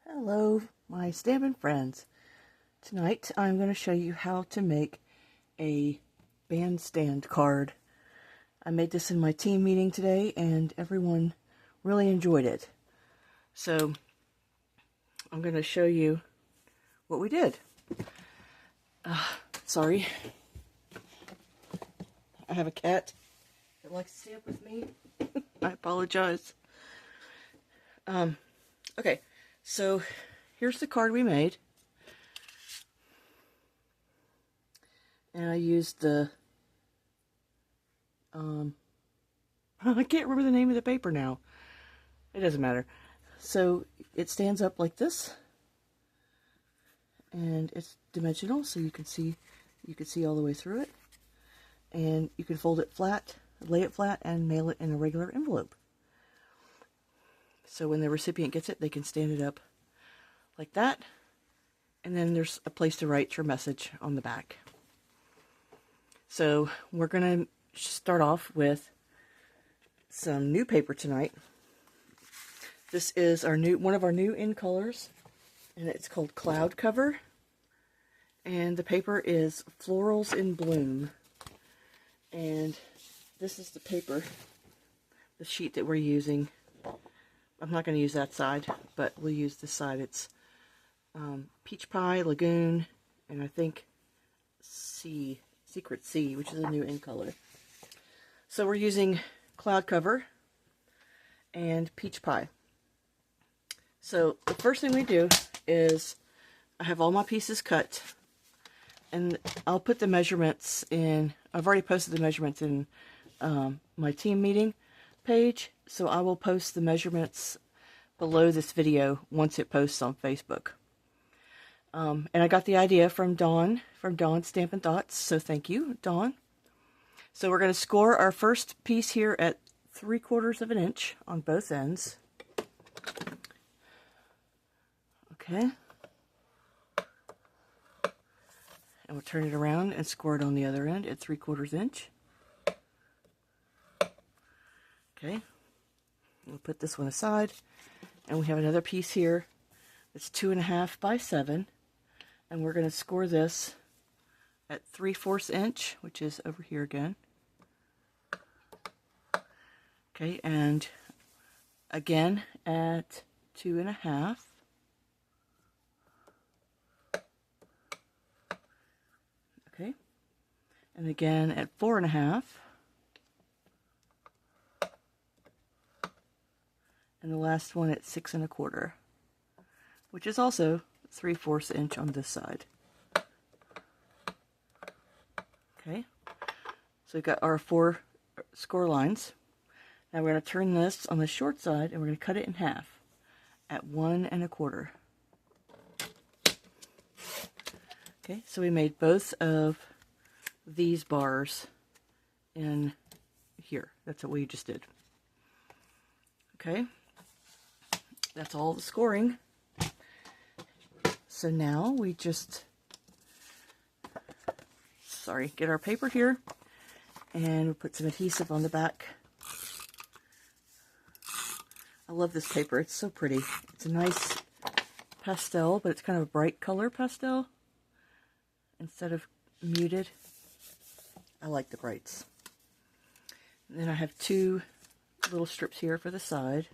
Hello, my Stampin' friends. Tonight I'm going to show you how to make a bandstand card. I made this in my team meeting today and everyone really enjoyed it. So I'm going to show you what we did. Sorry. I have a cat that likes to stay up with me. I apologize. Okay, so here's the card we made. And I used the, I can't remember the name of the paper now. It doesn't matter. So it stands up like this. And it's dimensional, so you can see all the way through it. And you can fold it flat, lay it flat, and mail it in a regular envelope. So when the recipient gets it, they can stand it up like that. And then there's a place to write your message on the back. So we're going to start off with some new paper tonight. This is one of our new in colors, and it's called Cloud Cover. And the paper is Florals in Bloom. And this is the paper, the sheet that we're using. I'm not going to use that side, but we'll use this side. It's Peach Pie, Lagoon, and I think Secret Sea, which is a new in color. So we're using Cloud Cover and Peach Pie. So the first thing we do is I have all my pieces cut, and I'll put the measurements in. I've already posted the measurements in my team meeting page, so I will post the measurements below this video once it posts on Facebook. And I got the idea from Dawn Stampin' Thoughts, so thank you, Dawn. So we're going to score our first piece here at 3/4 of an inch on both ends. Okay. And we'll turn it around and score it on the other end at 3/4 inch. Okay. We'll put this one aside, and we have another piece here that's 2.5 by 7, and we're going to score this at 3/4 inch, which is over here again. Okay, and again at 2.5. Okay, and again at 4.5. And the last one at 6.25, which is also 3/4 inch on this side. Okay, so we've got our 4 score lines. Now we're going to turn this on the short side, and we're going to cut it in half at 1.25. Okay, so we made both of these bars in here. That's what we just did. Okay. That's all the scoring. So now we just, get our paper here, and we'll put some adhesive on the back. I love this paper. It's so pretty. It's a nice pastel, but it's kind of a bright color pastel instead of muted. I like the brights. And then I have 2 little strips here for the side.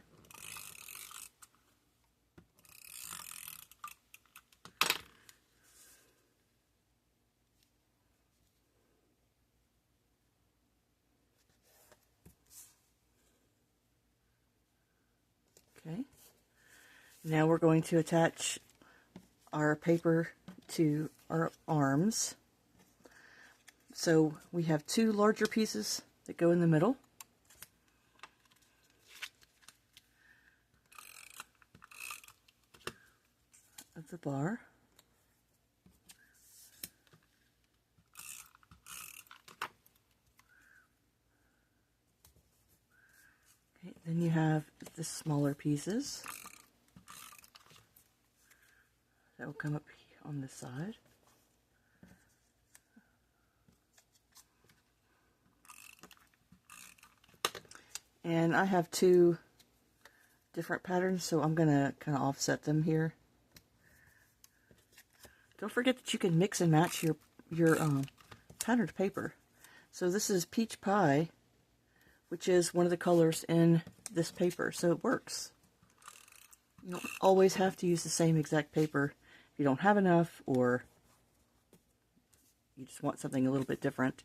Okay, now we're going to attach our paper to our arms. So we have 2 larger pieces that go in the middle. Of the bar. Okay, then you have the smaller pieces that will come up on this side. And I have 2 different patterns, so I'm going to kind of offset them here don't forget that you can mix and match your patterned paper. So this is Peach Pie, which is one of the colors in this paper, so it works. You don't always have to use the same exact paper if you don't have enough, or you just want something a little bit different.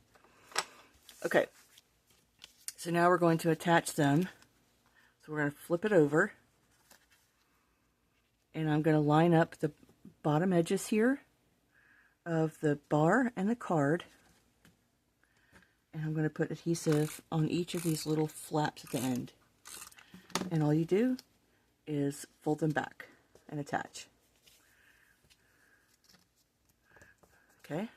Okay, so now we're going to attach them. So we're going to flip it over, and I'm going to line up the bottom edges here of the bar and the card, and I'm going to put adhesive on each of these little flaps at the end. And all you do is fold them back and attach. Okay.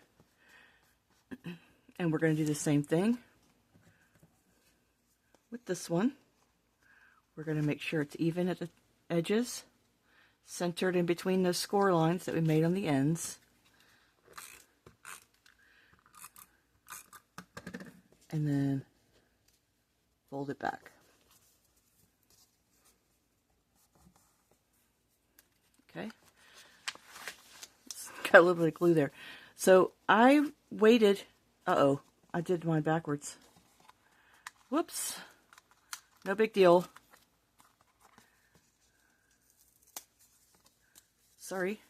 And we're going to do the same thing with this one. We're going to make sure it's even at the edges, centered in between those score lines that we made on the ends. And then fold it back. Okay. It's got a little bit of glue there. So I waited. Uh-oh, I did mine backwards. Whoops. No big deal. Sorry.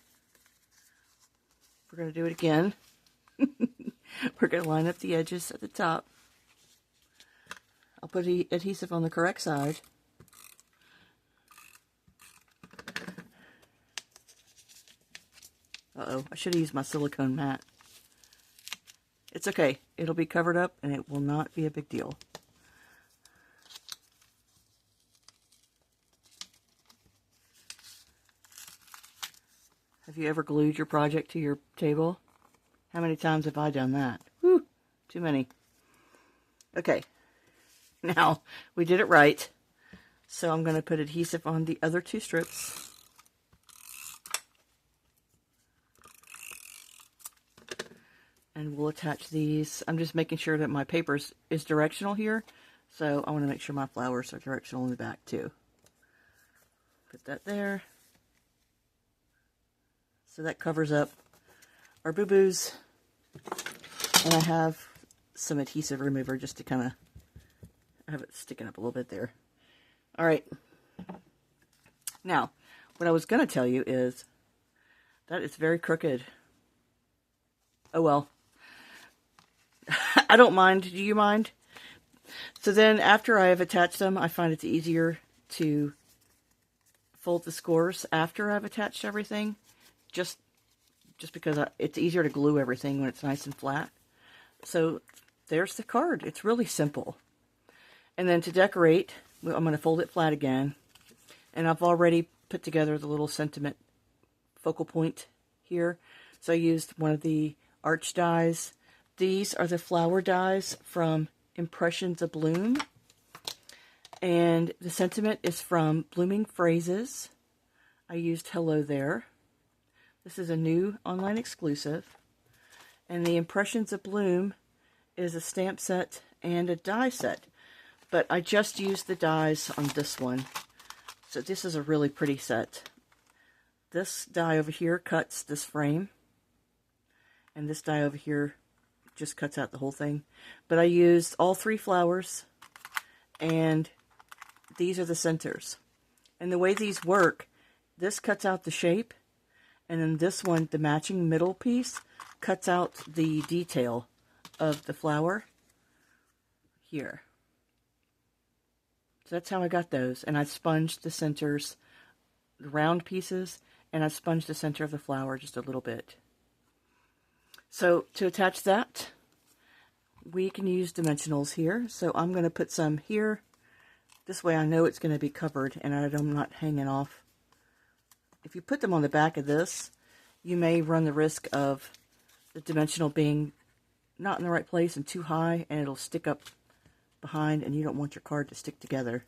We're going to do it again. We're going to line up the edges at the top. I'll put adhesive on the correct side. Uh-oh, I should have used my silicone mat. It's okay. It'll be covered up and it will not be a big deal. Have you ever glued your project to your table? How many times have I done that? Whew, too many. Okay. Now, we did it right. So I'm going to put adhesive on the other two strips. And we'll attach these. I'm just making sure that my paper is directional here. So I want to make sure my flowers are directional in the back too. Put that there. So that covers up our boo-boos. And I have some adhesive remover just to kind of have it sticking up a little bit there. All right. Now, what I was going to tell you is that it's very crooked. Oh well. I don't mind. Do you mind? So then after I have attached them, I find it's easier to fold the scores after I've attached everything. Just because it's easier to glue everything when it's nice and flat. So there's the card. It's really simple. And then to decorate, I'm going to fold it flat again. And I've already put together the little sentiment focal point here. So I used one of the arch dies. These are the flower dies from Impressions of Bloom. And the sentiment is from Blooming Phrases. I used Hello There. This is a new online exclusive. And the Impressions of Bloom is a stamp set and a die set. But I just used the dies on this one. So this is a really pretty set. This die over here cuts this frame. And this die over here just cuts out the whole thing. But I used all three flowers. And these are the centers. And the way these work, this cuts out the shape. And then this one, the matching middle piece, cuts out the detail of the flower here. So that's how I got those. And I sponged the centers, the round pieces, and I sponged the center of the flower just a little bit. So to attach that, we can use dimensionals here. So I'm going to put some here. This way I know it's going to be covered and I'm not hanging off. If you put them on the back of this, you may run the risk of the dimensional being not in the right place and too high, and it'll stick up behind, and you don't want your card to stick together.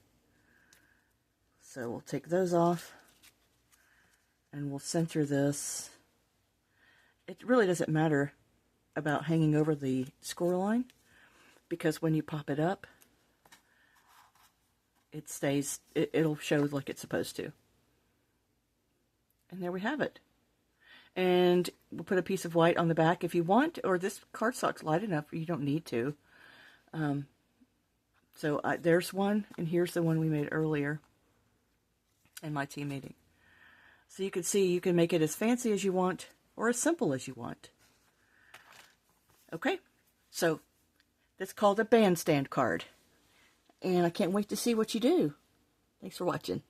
So we'll take those off, and we'll center this. It really doesn't matter about hanging over the score line, because when you pop it up, it stays, it'll show like it's supposed to. And there we have it. And we'll put a piece of white on the back if you want, or this cardstock's light enough, you don't need to. There's one, and here's the one we made earlier in my team meeting. So you can see you can make it as fancy as you want, or as simple as you want. Okay, so that's called a bandstand card. And I can't wait to see what you do. Thanks for watching.